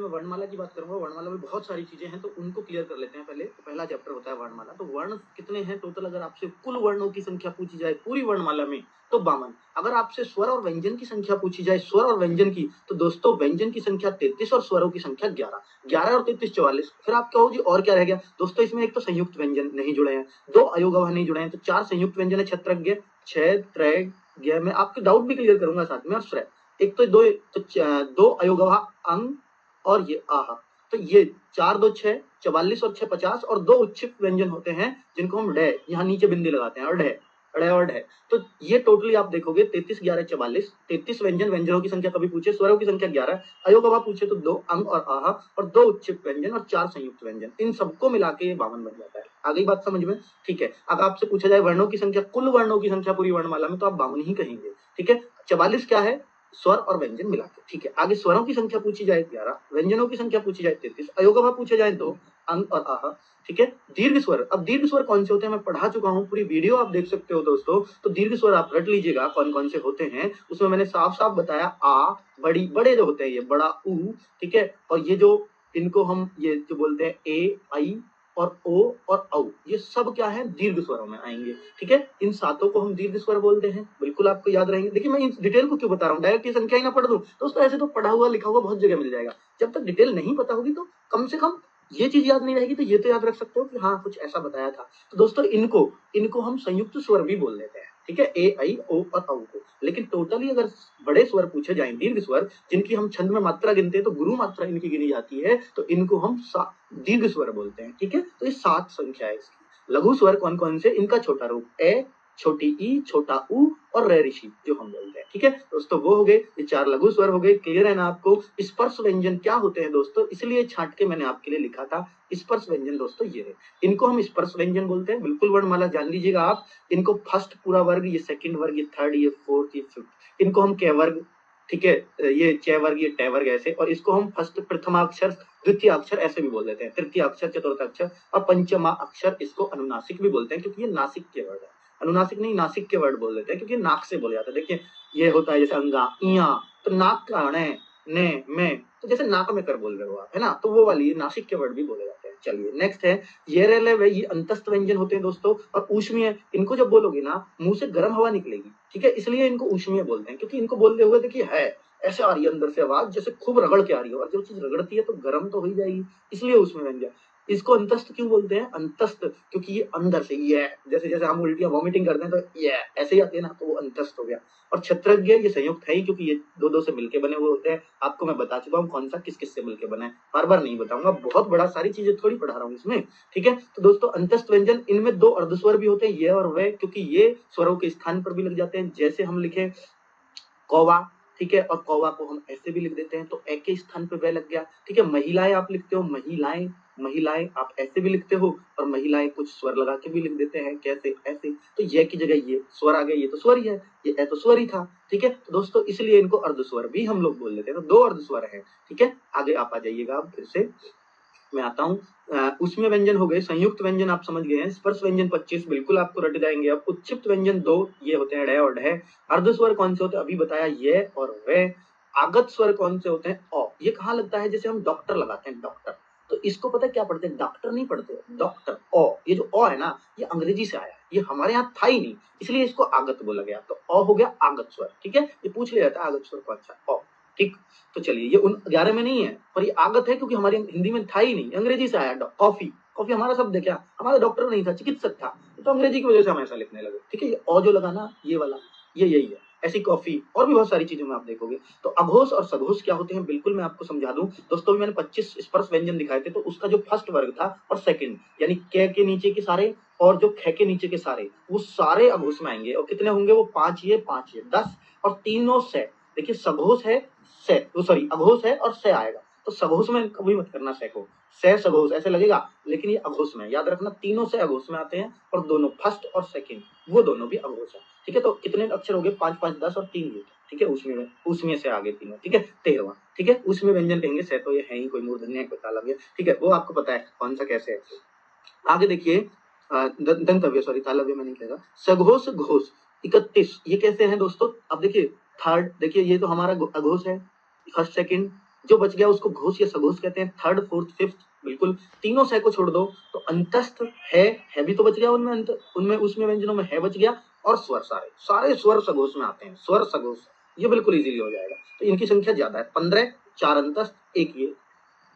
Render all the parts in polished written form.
मैं वर्णमाला की बात करूंगा। वर्णमाला में बहुत सारी चीजें हैं, तो उनको क्लियर कर लेते हैं पहले। तो पहला चैप्टर होता है वर्णमाला। तो वर्ण कितने हैं टोटल? अगर आपसे कुल वर्णों की संख्या पूछी जाए पूरी वर्णमाला में तो 52। अगर आपसे स्वर और व्यंजन की संख्या पूछी जाए, स्वर और व्यंजन की, तो दोस्तों व्यंजन की संख्या 33 और स्वरों की संख्या 11। 11 और 33 44। फिर आप कहो जी और क्या रह गया? दोस्तों इसमें एक तो संयुक्त व्यंजन नहीं जुड़े हैं, 2 अयोगव नहीं जुड़े हैं, तो 4 संयुक्त व्यंजन है। छत्रज्ञ, छह, त्रय, ज्ञ। मैं आपके डाउट भी क्लियर करूंगा साथ में। और श्रय, एक तो दो अयोगवा अंग और ये आहा। तो ये 4 2 6 44 और 6 50 और 2 उच्छिष्ट व्यंजन होते हैं जिनको हम डे यहाँ नीचे बिंदी लगाते हैं, और डे अड़े और डे। तो ये टोटली आप देखोगे 33 11 44। 33 व्यंजन, व्यंजनों की संख्या कभी पूछे, स्वरों की संख्या 11, अयोगवा पूछे तो 2 अंग और आहा और 2 उच्छिष्ट व्यंजन और 4 संयुक्त व्यंजन। इन सबको मिला के ये 52 बन जाता है। आ गई बात समझ में? ठीक है। अगर आपसे पूछा जाए वर्णों की संख्या, कुल वर्णों की संख्या पूरी वर्णमाला में, तो आप 52 ही कहेंगे। ठीक है। 44 क्या है? स्वर और व्यंजन मिला के। ठीक है। आगे स्वरों की संख्या पूछी जाए 11, व्यंजनों की संख्या पूछी जाए 33, अयोगवा पूछे जाए 2, अंग और आहा। ठीक है। दीर्घ स्वर, अब दीर्घ स्वर कौन से होते हैं मैं पढ़ा चुका हूँ, पूरी वीडियो आप देख सकते हो दोस्तों। तो दीर्घ स्वर आप रट लीजिएगा कौन कौन से होते हैं, उसमें मैंने साफ साफ बताया। आ, बड़ी बड़े जो होते हैं ये बड़ा ऊ। ठीक है। और ये जो इनको हम ये जो बोलते हैं ए आई और ओ और औ, ये सब क्या है? दीर्घ स्वरों में आएंगे। ठीक है। इन सातों को हम दीर्घ स्वर बोलते हैं, बिल्कुल आपको याद रहेंगे। देखिए मैं इस डिटेल को क्यों बता रहा हूँ, डायरेक्ट ये संख्या ही ना पढ़ दूं दोस्तों। ऐसे तो पढ़ा हुआ लिखा हुआ बहुत जगह मिल जाएगा। जब तक डिटेल नहीं पता होगी तो कम से कम ये चीज याद नहीं रहेगी, तो ये तो याद रख सकते हो कि हाँ कुछ ऐसा बताया था। तो दोस्तों इनको हम संयुक्त स्वर भी बोल देते हैं। ठीक है। ए आई ओ और औ को। लेकिन टोटली अगर बड़े स्वर पूछे जाए, दीर्घ स्वर, जिनकी हम छंद में मात्रा गिनते हैं, तो गुरु मात्रा इनकी गिनी जाती है, तो इनको हम दीर्घ स्वर बोलते हैं। ठीक है। तो ये 7 संख्या है इसकी। लघु स्वर कौन कौन से? इनका छोटा रूप ए, छोटी ई, छोटा ऊ और रे ऋषि जो हम बोलते हैं। ठीक है दोस्तों, वो हो गए ये 4 लघु स्वर हो गए। क्लियर है ना आपको? स्पर्श व्यंजन क्या होते हैं दोस्तों, इसलिए छांट के मैंने आपके लिए लिखा था। स्पर्श व्यंजन दोस्तों ये है, इनको हम स्पर्श व्यंजन बोलते हैं। बिल्कुल वर्णमाला जान लीजिएगा आप। इनको फर्स्ट पूरा वर्ग, ये सेकंड वर्ग, ये थर्ड, ये फोर्थ, ये फिफ्थ, इनको हम क वर्ग, ठीक है, ये च वर्ग, ये ट वर्ग ऐसे। और इसको हम फर्स्ट प्रथमाक्षर, द्वितीय अक्षर ऐसे भी बोल देते हैं, तृतीय अक्षर, चतुर्थ अक्षर और पंचमा अक्षर। इसको अनुनासिक भी बोलते हैं क्योंकि ये नासिक के वर्ड है। अनुनासिक नहीं, नासिक के वर्ड बोल देते हैं क्योंकि नाक से बोले जाते हैं। देखिए ये होता है जैसे अंगा, इया, तो नाक का ने में, तो जैसे नाक में कर बोल रहे हो आप, है ना, तो वो वाली नासिक के वर्ड भी बोले जाते हैं। चलिए नेक्स्ट है ये रेले वे, ये अंतस्थ व्यंजन होते हैं दोस्तों। और ऊष्मीय, इनको जब बोलोगे ना मुंह से गर्म हवा निकलेगी। ठीक है, इसलिए इनको ऊष्मीय बोलते हैं, क्योंकि इनको बोलते हुए देखिए है ऐसे आ रही है अंदर से आवाज, जैसे खूब रगड़ के आ रही है, और जब चीज रगड़ती है तो गर्म तो हो ही जाएगी, इसलिए उसमें व्यंजन। इसको अंतस्थ क्यों बोलते हैं? अंतस्थ क्योंकि ये अंदर से, ये जैसे जैसे हम उल्टियां वॉमिटिंग करते हैं तो ये ऐसे ही आती है ना, तो वो अंतस्थ हो गया। और क्षत्रज्ञ ये संयुक्त है ही, क्योंकि ये दो दो से मिलके बने हुए होते हैं। आपको मैं बता चुका हूँ कौन सा किस किस से मिलके बना है, बार बार नहीं बताऊंगा, बहुत बड़ा सारी चीजें थोड़ी पढ़ा रहा हूँ इसमें। ठीक है। तो दोस्तों अंतस्थ व्यंजन, इनमें 2 अर्धस्वर भी होते हैं, ये और वे, क्योंकि ये स्वरों के स्थान पर भी लग जाते हैं। जैसे हम लिखे कौवा, ठीक है, और कौवा को हम ऐसे भी लिख देते हैं तो ए के स्थान पे वह लग गया। ठीक है। महिलाएं आप लिखते हो, महिलाएं, महिलाएं आप ऐसे भी लिखते हो, और महिलाएं कुछ स्वर लगा के भी लिख देते हैं, कैसे? ऐसे। तो ये की जगह ये स्वर आ गया, ये तो स्वर ही है, ये ए तो स्वर ही था। ठीक है। तो दोस्तों इसलिए इनको अर्धस्वर भी हम लोग बोल देते हैं। तो 2 अर्धस्वर है। ठीक है। आगे आप आ जाइएगा, आप फिर से मैं आता हूँ। उसमें व्यंजन हो गए, संयुक्त व्यंजन आप समझ गए हैं। स्पर्श व्यंजन 25 बिल्कुल आपको रट जाएंगे। अब उत्क्षिप्त व्यंजन 2 ये होते हैं, ड और ढ। अर्धस्वर कौन से होते हैं? अभी बताया, ये और वे। आगत स्वर कौन से होते हैं? औ। ये कहाँ लगता है? जैसे हम डॉक्टर लगाते हैं, डॉक्टर, तो इसको पता है क्या पढ़ते हैं? डॉक्टर नहीं पढ़ते, डॉक्टर। ओ, ये जो ओ है ना, ये अंग्रेजी से आया है, ये हमारे यहाँ था ही नहीं, इसलिए इसको आगत बोला गया। तो ओ हो गया आगत स्वर। ठीक है। ये पूछ लिया जाता है आगत स्वर कौन सा, ओ। ठीक। तो चलिए ये उन 11 में नहीं है, पर ये आगत है क्योंकि हमारी हिंदी में था ही नहीं, अंग्रेजी से आया। कॉफी, कॉफी हमारा शब्द है क्या? हमारा डॉक्टर नहीं था, चिकित्सक था, तो अंग्रेजी की वजह से हम ऐसा लिखने लगे। ठीक है। ये ओ जो लगा ना, ये वाला, ये यही है। ऐसी कॉफी और भी बहुत सारी चीजों में आप देखोगे। तो अघोष और सघोष क्या होते हैं, बिल्कुल मैं आपको समझा दूं दोस्तों। मैंने 25 स्पर्श व्यंजन दिखाए थे, तो उसका जो फर्स्ट वर्ग था और सेकंड, यानी क के नीचे के सारे और जो ख के नीचे के सारे, वो सारे अघोष में आएंगे। और कितने होंगे वो? 5 ये 5 ये 10, और तीनों से। देखिए सघोष है, से, तो सॉरी अघोष है और से आएगा, तो सघोष में कभी मत करना से को, से सघोष ऐसे लगेगा, लेकिन ये अघोष में, याद रखना तीनों से अघोष में आते हैं, और दोनों फर्स्ट और सेकंड वो दोनों भी अघोष है। ठीक है। तो कितने अक्षर हो गए? 5 5 10 और 3 ये। ठीक है। उसमें से आगे तीनों। ठीक है। 13वां। ठीक है। उसमें व्यंजन कहेंगे, से तो ये है ही, कोई मूर्धन्य है, कोई तालव्य है। ठीक है, वो आपको पता है कौन सा कैसे है। आगे देखिए, दंतव्य, सॉरी तालव्य में नहीं कहेगा। सघोष घोष 31, ये कैसे हैं दोस्तों? अब देखिए थर्ड, देखिए ये तो हमारा अघोष है, फर्स्ट सेकंड जो बच गया उसको घोष या सघोष कहते हैं, थर्ड फोर्थ फिफ्थ, बिल्कुल तीनों सह को छोड़ दो तो अंतस्थ है भी तो बच गया उनमें, उनमें उसमें व्यंजनों में है बच गया, और स्वर सारे सारे स्वर सघोष में आते हैं, स्वर सघोष, ये बिल्कुल इजीली हो जाएगा। तो इनकी संख्या ज्यादा है, 15, 4 अंतस्थ, एक ये,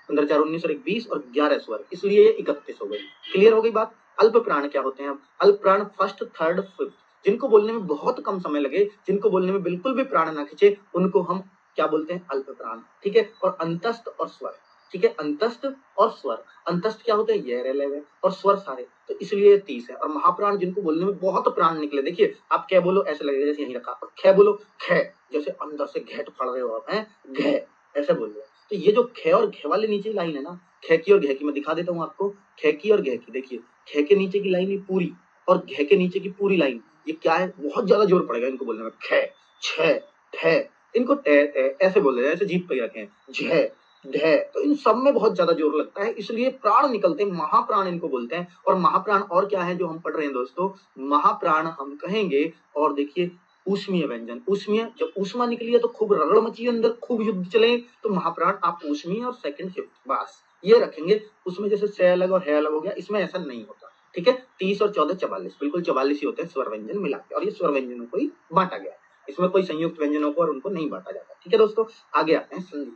15 4 19 और 1 20 और 11 स्वर, इसलिए ये 31 हो गई। क्लियर हो गई बात। अल्प प्राण क्या होते हैं? अब अल्प प्राण फर्स्ट थर्ड फिफ्थ, जिनको बोलने में बहुत कम समय लगे, जिनको बोलने में बिल्कुल भी प्राण ना खिंचे, उनको हम क्या बोलते हैं? अल्प प्राण। ठीक है, और अंतस्थ और स्वर, ठीक है, अंतस्थ और स्वर। अंतस्थ क्या होते हैं? ये रह और स्वर सारे, तो इसलिए ये 30 है। और महाप्राण जिनको बोलने में बहुत प्राण निकले, देखिए आप क्या बोलो ऐसे लगेगा जैसे यहीं रखा, और ख बोलो, ख जैसे अंदर से घेट पड़ रहे हो आप, हैं घ ऐसे बोल रहे हो। तो ये जो ख और घ वाले नीचे लाइन है ना, ख की और घ की, मैं दिखा देता हूँ आपको, ख की और घ की, देखिए ख के नीचे की लाइन ये पूरी और घ के नीचे की पूरी लाइन, ये क्या है? बहुत ज्यादा जोर पड़ेगा इनको बोलने में, ख छ ठ, इनको ऐसे बोल रहे हैं, ऐसे जीभ पे रखे हैं, झ ढ, तो इन सब में बहुत ज्यादा जोर लगता है, इसलिए प्राण निकलते हैं, महाप्राण इनको बोलते हैं। और महाप्राण और क्या है जो हम पढ़ रहे हैं दोस्तों? महाप्राण हम कहेंगे, और देखिए ऊष्मीय व्यंजन, ऊष्मीय, जब ऊष्मा निकली है तो खूब रगड़ मची अंदर, खूब युद्ध चले, तो महाप्राण आप ऊष्मीय और सेकंड फिफ्थ बस ये रखेंगे। उसमें जैसे से अलग और है अलग हो गया, इसमें ऐसा नहीं होता। ठीक है, 30 और 14 44, बिल्कुल 44 ही होते हैं स्वर व्यंजन मिला के, और ये स्वर व्यंजनों को ही बांटा गया है, इसमें कोई संयुक्त व्यंजनों को और उनको नहीं बांटा जाता। ठीक है दोस्तों, आगे आते हैं संधि।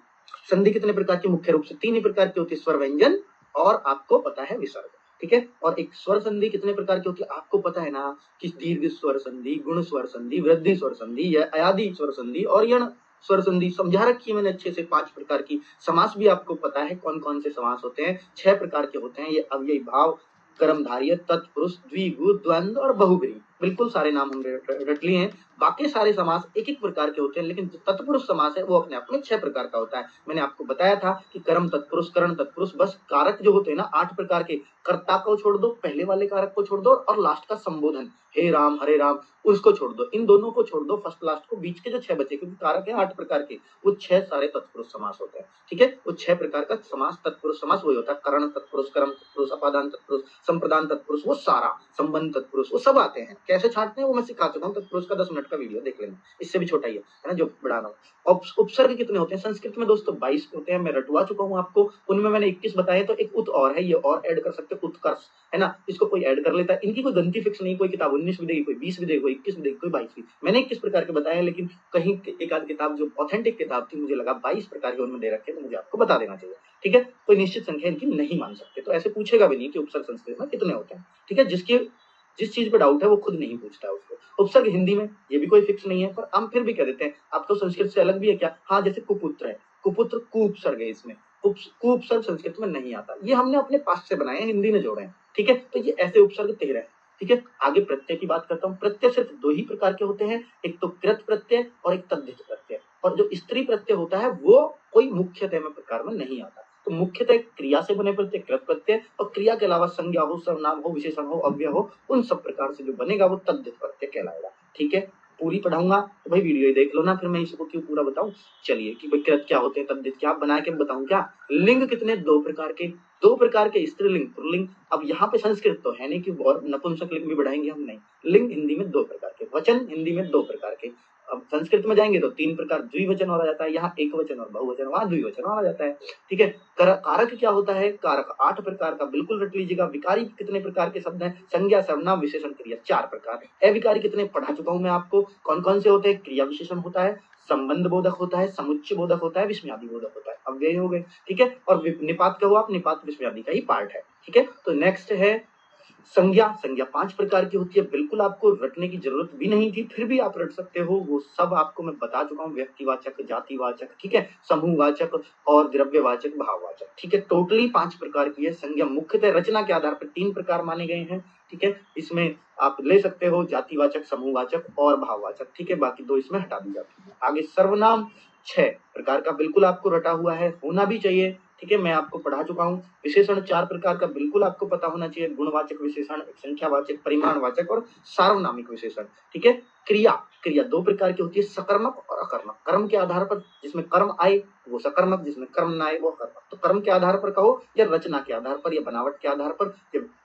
संधि कितने प्रकार की? मुख्य रूप से 3 ही प्रकार की होती है, स्वर व्यंजन और आपको पता है विसर्ग। ठीक है, और एक स्वर संधि कितने प्रकार की होती है आपको पता है ना, कि दीर्घ स्वर संधि, गुण स्वर संधि, वृद्धि स्वर संधि, या अयादि स्वर संधि और यण स्वर संधि समझा रखी है मैंने अच्छे से। 5 प्रकार की। समास भी आपको पता है कौन कौन से समास होते हैं, 6 प्रकार के होते हैं, ये अव्ययी भाव, कर्मधारय, तत्पुरुष, द्विगु, द्वंद्व और बहुब्रीहि, बिल्कुल सारे नाम हम रट लिए हैं। बाकी सारे समास एक एक प्रकार के होते हैं, लेकिन जो तत्पुरुष समास है वो अपने आप में 6 प्रकार का होता है। मैंने आपको बताया था कि कर्म तत्पुरुष, करण तत्पुरुष, बस कारक जो होते हैं ना 8 प्रकार के, कर्ता को छोड़ दो, पहले वाले कारक को छोड़ दो, और लास्ट का संबोधन हे राम हरे राम उसको छोड़ दो, इन दोनों को छोड़ दो, फर्स्ट लास्ट को, बीच के जो 6 बचे, क्योंकि कारक है 8 प्रकार के, वो 6 सारे तत्पुरुष समास होते हैं। ठीक है, वो 6 प्रकार का समास तत्पुरुष समास वही होता है, करण तत्पुरुष, कर्म तत्पुरुष, अपादान तत्पुरुष, संप्रदान तत्पुरुष, वो सारा, संबंध तत्पुरुष, वो सब आते हैं। कैसे छांटते हैं वो मैं सिखा चुका हूँ, तत्पुरुष का 10 मिनट का वीडियो देख लेना, इससे भी छोटा ही है ना जो बढ़ा रहा हूँ। उपसर्ग कितने होते हैं संस्कृत में दोस्तों? 22 होते हैं, मैं रटवा चुका हूँ आपको, उनमें मैंने 21 बताए, तो एक उत और है, ये और ऐड कर सकते हो, उत्कर्ष है ना, इसको कोई ऐड कर लेता है। इनकी कोई गंती फिक्स नहीं, कोई किताब 19 भी देगी, कोई 20 भी देगी, कोई 21 भी देगी, कोई 22 भी। मैंने 21 प्रकार के बताए, लेकिन कहीं एक आध किताब जो ऑथेंटिक किताब थी, मुझे लगा 22 प्रकार के उनमें दे रखे, तो मुझे आपको बता देना चाहिए। ठीक है, कोई निश्चित संख्या इनकी नहीं मान सकते, तो ऐसे पूछेगा भी नहीं कि उपसर्ग संस्कृत में कितने होते हैं। ठीक है, जिस चीज पे डाउट है वो खुद नहीं पूछता है उसको। उपसर्ग हिंदी में ये भी कोई फिक्स नहीं है, पर हम फिर भी कह देते हैं। आप तो संस्कृत से अलग भी है क्या? हाँ, जैसे कुपुत्र है, कुपुत्र कुउपसर्ग है, इसमें कुउपसर्ग संस्कृत में नहीं आता, ये हमने अपने पास से बनाए हैं, हिंदी में जोड़े हैं। ठीक है, तो ये ऐसे उपसर्ग 13 है। ठीक है, आगे प्रत्यय की बात करता हूँ। प्रत्यय सिर्फ 2 ही प्रकार के होते हैं, एक तो कृत प्रत्यय और एक तद्धित प्रत्यय। और जो स्त्री प्रत्यय होता है वो कोई मुख्यतः में प्रकार में नहीं आता। तो मुख्यतः क्रिया से बने प्रत्यय कृत प्रत्यय, और क्रिया के अलावा संज्ञा हो, सर्वनाम हो, विशेषण हो, अव्यय हो, उन सब प्रकार से जो बनेगा वो तद्धित प्रत्यय कहलाएगा। ठीक है, पूरी पढ़ाऊंगा तो भाई वीडियो ही देख लो ना, फिर मैं इसको क्यों पूरा बताऊं। चलिए, कि भाई कृत क्या होते हैं, तद्धित क्या, बना के बताऊं क्या? लिंग कितने? 2 प्रकार के, 2 प्रकार के, स्त्रीलिंग पुल्लिंग। अब यहाँ पे संस्कृत तो है नहीं कि और नपुंसक लिंग भी बढ़ाएंगे हम, नहीं। लिंग हिंदी में 2 प्रकार के, वचन हिंदी में 2 प्रकार के। अब संस्कृत में जाएंगे तो 3 प्रकार, द्विवचन और आ जाता है, यहाँ एक वचन और बहुवचन, वहां द्विवचन और आ जाता है। ठीक है, कारक क्या होता है? कारक 8 प्रकार का, बिल्कुल रट लीजिएगा। विकारी कितने प्रकार के शब्द हैं? संज्ञा, सर्वनाम, विशेषण, क्रिया, 4 प्रकार। अविकारी कितने पढ़ा चुका हूं मैं आपको, कौन कौन से होते हैं? क्रिया विशेषण होता है, संबंध बोधक होता है, समुच्चय बोधक होता है, विस्मयादि बोधक होता है। अब ये हो गए। ठीक है, और निपात का हुआ, निपात विस्मयादि का ही पार्ट है। ठीक है, तो नेक्स्ट है संज्ञा। संज्ञा 5 प्रकार की होती है, बिल्कुल आपको रटने की जरूरत भी नहीं थी, फिर भी आप रट सकते हो, वो सब आपको मैं बता चुका हूँ। व्यक्तिवाचक, जातिवाचक, ठीक है, समूहवाचक और द्रव्यवाचक, भाववाचक। ठीक है, टोटली 5 प्रकार की है संज्ञा। मुख्यतः रचना के आधार पर 3 प्रकार माने गए हैं। ठीक है, इसमें आप ले सकते हो जातिवाचक, समूहवाचक और भाववाचक। ठीक है, बाकी 2 इसमें हटा दी जाती है। आगे सर्वनाम 6 प्रकार का बिल्कुल आपको रटा हुआ है, होना भी चाहिए। ठीक है, मैं आपको पढ़ा चुका हूँ। विशेषण 4 प्रकार का बिल्कुल आपको पता होना चाहिए, गुणवाचक विशेषण, संख्यावाचक, परिमाणवाचक और सार्वनामिक विशेषण। ठीक है, क्रिया, क्रिया 2 प्रकार की होती है, सकर्मक और अकर्मक। कर्म के आधार पर, जिसमें कर्म आए वो सकर्मक, जिसमें कर्म ना आए वो अकर्मक। तो कर्म के आधार पर कहो या रचना के आधार पर या बनावट के आधार पर,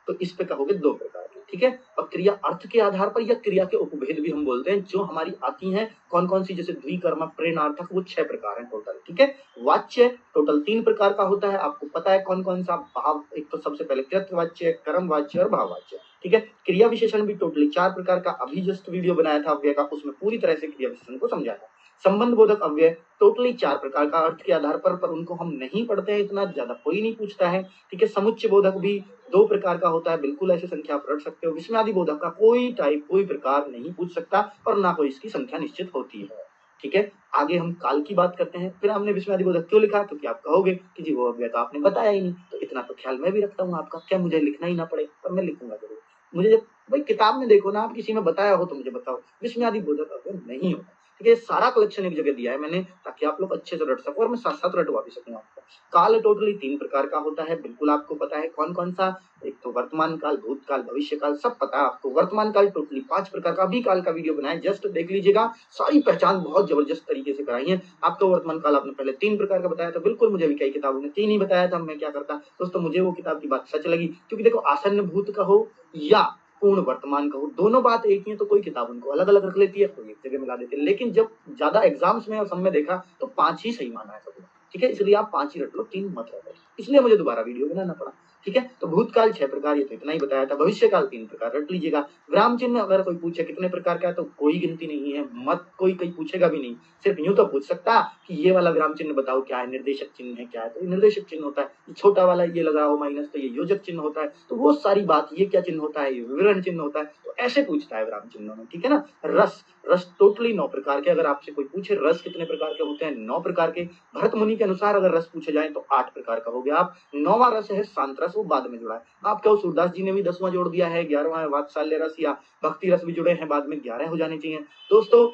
तो इस पे कहोगे 2 प्रकार की। ठीक है। और क्रिया अर्थ के आधार पर या क्रिया के उपभेद भी हम बोलते हैं, जो हमारी आती हैं कौन कौन सी, जैसे द्विकर्मक, प्रेरणार्थक, वो 6 प्रकार हैं टोटल, ठीक है। वाच्य टोटल 3 प्रकार का होता है, आपको पता है कौन कौन सा भाव, एक तो सबसे पहले कृतवाच्य, कर्मवाच्य और भाववाच्य, ठीक है। क्रिया विशेषण भी टोटली 4 प्रकार का, अभी जस्ट वीडियो बनाया था अव्यय का, उसमें पूरी तरह से क्रिया विशेषण को समझाया था। संबंध बोधक अव्यय टोटली 4 प्रकार का अर्थ के आधार पर उनको हम नहीं पढ़ते हैं, इतना ज्यादा कोई नहीं पूछता है, ठीक है। समुच्चय बोधक भी 2 प्रकार का होता है, बिल्कुल ऐसे संख्या आप रट सकते हो। विस्मयादि बोधक का कोई टाइप, कोई प्रकार नहीं पूछ सकता और ना कोई इसकी संख्या निश्चित होती है, ठीक है। आगे हम काल की बात करते हैं। फिर हमने विस्मयादि बोधक क्यों लिखा, क्योंकि आप कहोगे कि जी वो अव्यय तो आपने बताया ही नहीं, तो इतना तो ख्याल मैं भी रखता हूँ आपका, क्या मुझे लिखना ही ना पड़े, पर मैं लिखूंगा जरूर। मुझे जब भाई किताब में देखो ना, आप किसी में बताया हो तो मुझे बताओ, विस्मयादि बोधक अव्यय नहीं होता, ठीक है। सारा कलेक्शन एक जगह दिया है मैंने, ताकि आप लोग अच्छे से रट सको और मैं साथ साथ रटवा भी सकूं आपको। काल टोटली 3 प्रकार का होता है, बिल्कुल आपको पता है कौन कौन सा, एक तो वर्तमान काल, भूतकाल, भविष्य काल, सब पता है आपको। वर्तमान काल टोटली 5 प्रकार का, अभी काल का वीडियो बनाया, जस्ट देख लीजिएगा, सारी पहचान बहुत जबरदस्त तरीके से कराई है आपको। वर्तमान काल आपने पहले 3 प्रकार का बताया था, बिल्कुल मुझे भी कई किताबों ने 3 ही बताया था, मैं क्या करता दोस्तों, मुझे वो किताब की बात सच लगी, क्योंकि देखो आसन्न भूत कहो या पूर्ण वर्तमान कहो, दोनों बात एक ही है, तो कोई किताब उनको अलग अलग रख लेती है, कोई एक जगह मिला देती है, लेकिन जब ज्यादा एग्जाम्स में और सब में देखा तो 5 ही सही माना है सबने, ठीक है। इसलिए आप 5 ही रट लो, 3 मत रटो, इसलिए मुझे दोबारा वीडियो बनाना पड़ा, ठीक है। तो भूतकाल 6 प्रकार, ये तो इतना ही बताया था। भविष्य काल 3 प्रकार, रट लीजिएगा। विराम चिन्ह अगर कोई पूछे कितने प्रकार का है, तो कोई गिनती नहीं है, मत कोई कहीं पूछेगा भी नहीं, सिर्फ यूं तो पूछ सकता कि ये वाला विराम चिन्ह बताओ क्या है, निर्देशक चिन्ह है क्या है, तो ये निर्देशक चिन्ह होता है। ये छोटा वाला ये लगा हो माइनस, तो ये योजक चिन्ह होता है। तो वो सारी बात, ये क्या चिन्ह होता है, ये विवरण चिन्ह होता है, तो ऐसे पूछता है विराम चिन्हों में, ठीक है ना। रस, रस टोटली 9 प्रकार के, अगर आपसे कोई पूछे रस कितने प्रकार के होते हैं, 9 प्रकार के। भरत मुनि के अनुसार अगर रस पूछे जाए तो 8 प्रकार का हो गया। आप 9वां रस है शांत रस, वो बाद में जुड़ा है। आप क्या सूरदास जी ने भी 10वां जोड़ दिया है, 11वां है वात्सल्य रस, या भक्ति रस भी जुड़े हैं बाद में, 11 हो जाने चाहिए दोस्तों।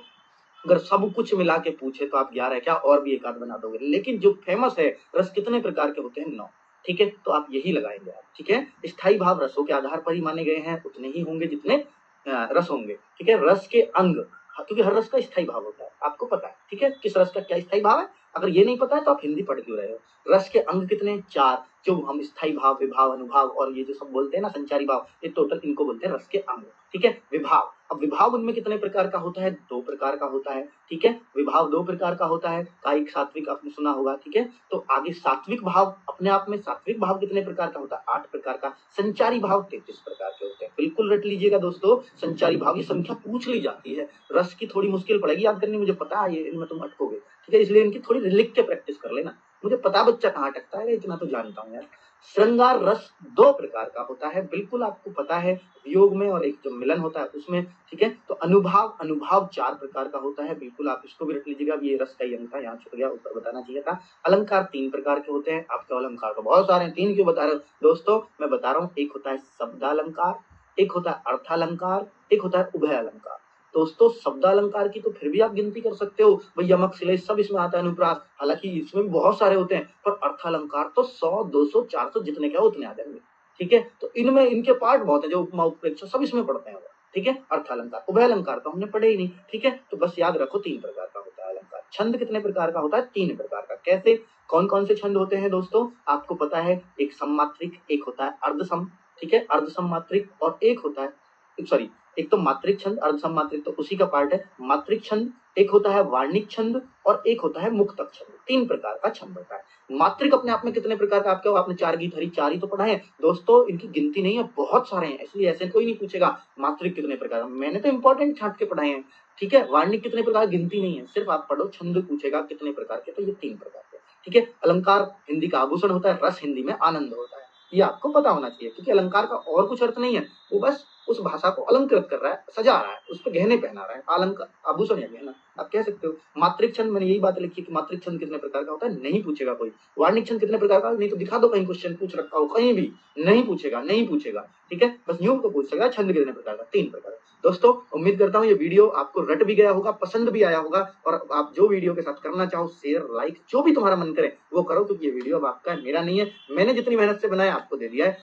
अगर सब कुछ मिला के पूछे तो आप 11 क्या और भी एक आध बना दोगे, लेकिन जो फेमस है रस कितने प्रकार के होते हैं, 9, ठीक है। तो आप यही लगाएंगे आप, ठीक है। स्थायी भाव रसों के आधार पर ही माने गए हैं, उतने ही होंगे जितने रस होंगे, ठीक है। रस के अंग, क्योंकि हर रस का स्थायी भाव होता है, आपको पता है, ठीक है, किस रस का क्या स्थायी भाव है। अगर ये नहीं पता है तो आप हिंदी पढ़ क्यों रहे हो। रस के अंग कितने, 4, जो हम स्थायी भाव, विभाव, अनुभाव और ये जो सब बोलते हैं ना, संचारी भाव, ये टोटल इनको बोलते हैं रस के अंग, ठीक है। विभाव, अब विभाव उनमें कितने प्रकार का होता है, 2 प्रकार का होता है, ठीक है। विभाव 2 प्रकार का होता है, कायिक सात्विक आपने सुना होगा, ठीक है। तो आगे सात्विक भाव, अपने आप में सात्विक भाव कितने प्रकार का होता है, 8 प्रकार का। संचारी भाव 33 प्रकार के होते हैं, बिल्कुल रट लीजिएगा दोस्तों। संचारी भाव, ये संख्या पूछ ली जाती है, रस की थोड़ी मुश्किल पड़ेगी याद करनी, मुझे पता है ये इनमें तुम अटकोगे, ठीक है, इसलिए इनकी थोड़ी लिख के प्रैक्टिस कर लेना। मुझे पता बच्चा कहाँ अटकता है, इतना तो जानता हूँ यार। श्रृंगार रस 2 प्रकार का होता है, बिल्कुल आपको पता है, वियोग में और एक जो मिलन होता है उसमें, ठीक है। तो अनुभाव, अनुभाव 4 प्रकार का होता है, बिल्कुल आप इसको भी रख लीजिएगा, ये रस का ही अंक था, यहाँ छूट गया, ऊपर बताना चाहिए था। अलंकार 3 प्रकार के होते हैं, आपके अलंकार तो बहुत सारे हैं, 3 क्यों बता रहे हो दोस्तों, मैं बता रहा हूँ। एक होता है शब्दालंकार, एक होता है अर्थालंकार, एक होता है उभय अलंकार। दोस्तों शब्दालंकार की तो फिर भी आप गिनती कर सकते हो, भैया यमक श्लेष सब इसमें आता है, अनुप्रास, हालांकि इसमें भी बहुत सारे होते हैं, पर अर्थालंकार तो 100, 200, 400 जितने क्या उतने आ जाएंगे, ठीक है। तो इनमें इनके पार्ट बहुत है, जो उपमा उत्प्रेक्षा सब इसमें पढ़ते हैं, ठीक है। अर्थालंकार, उभय अलंकार तो हमने पढ़े ही नहीं, ठीक है। तो बस याद रखो 3 प्रकार का होता है अलंकार। छंद कितने प्रकार का होता है, 3 प्रकार का। कैसे, कौन कौन से छंद होते हैं दोस्तों, आपको पता है, एक सम्मात्रिक, एक होता है अर्धसम, ठीक है, अर्धसम्मात्रिक, और एक होता है, सॉरी, एक तो मात्रिक छंद, अर्धसम्मात्रिक तो उसी का पार्ट है, मात्रिक छंद, एक होता है वार्णिक छंद, और एक होता है मुक्तक छंद। 3 प्रकार का छंद होता है। मात्रिक अपने आप में कितने प्रकार का, आपके आपने 4 गीत हरी 4 ही तो पढ़ा है दोस्तों, इनकी गिनती नहीं है, बहुत सारे हैं, इसलिए ऐसे कोई नहीं पूछेगा मात्रिक कितने प्रकार, मैंने तो इंपॉर्टेंट छांट के पढ़ाए हैं, ठीक है। वार्णिक कितने प्रकार, गिनती नहीं है, सिर्फ आप पढ़ो, छंद पूछेगा कितने प्रकार के, तो ये 3 प्रकार के, ठीक है। अलंकार हिंदी का आभूषण होता है, रस हिंदी में आनंद होता है, ये आपको पता होना चाहिए, क्योंकि अलंकार का और कुछ अर्थ नहीं है, वो बस उस भाषा को अलंकृत कर रहा है, सजा रहा है, उस पर गहने पहना रहा है, अलंकार, आभूषण या गहना आप कह सकते हो। मात्रिक छंद, मैंने यही बात लिखी कि मात्रिक छंद कितने प्रकार का होता है, नहीं पूछेगा कोई। वार्णिक छंद कितने प्रकार का, नहीं तो दिखा दो कहीं क्वेश्चन पूछ रखा हो, कहीं भी नहीं पूछेगा, नहीं पूछेगा, ठीक है। बस यूं तो पूछ सकेगा छंद कितने प्रकार का, 3 प्रकार। दोस्तों उम्मीद करता हूँ ये वीडियो आपको रट भी गया होगा, पसंद भी आया होगा, और आप जो वीडियो के साथ करना चाहो, शेयर, लाइक, जो भी तुम्हारा मन करे वो करो, क्योंकि ये वीडियो अब आपका है, मेरा नहीं है, मैंने जितनी मेहनत से बनाया आपको दे दिया है।